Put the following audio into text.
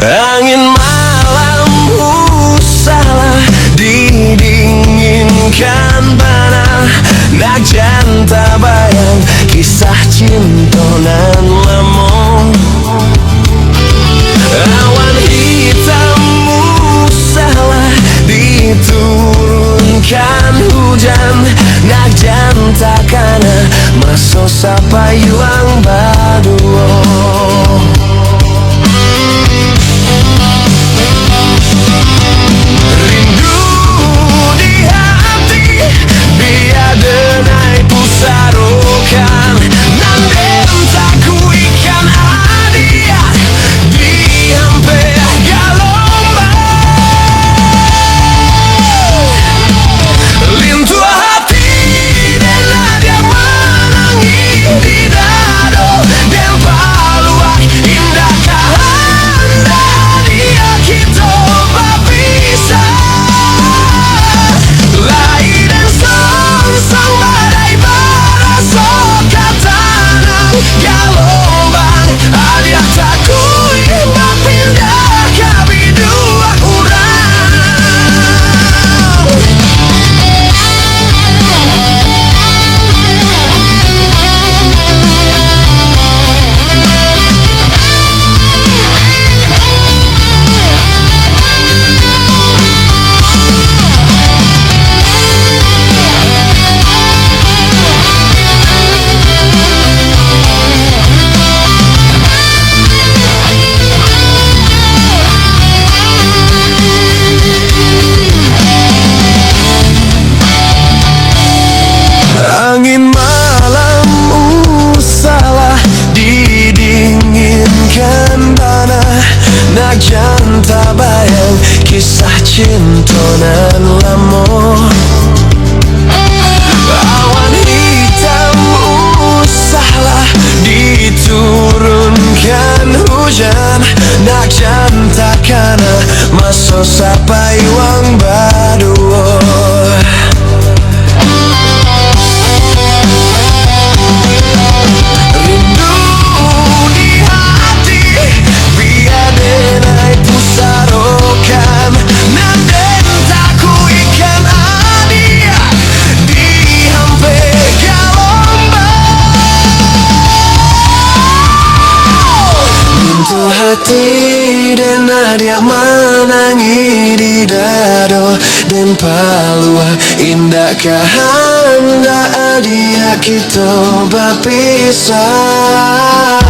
Angin malam usahlah didinginkan panah, nak janta bayang kisah cinta nan lama. Awan hitam usahlah diturunkan hujan, nak janta kana maso sapa yuang baduo. Angin malam usahlah didinginkan tanah, nak janta bayang kisah cinta nan lama. Awan hitam usahlah diturunkan hujan, nak janta kana maso sapa yuang baduo. Hati dan nadia menangi di dado, dan palua indah kahanda adia kita berpisah.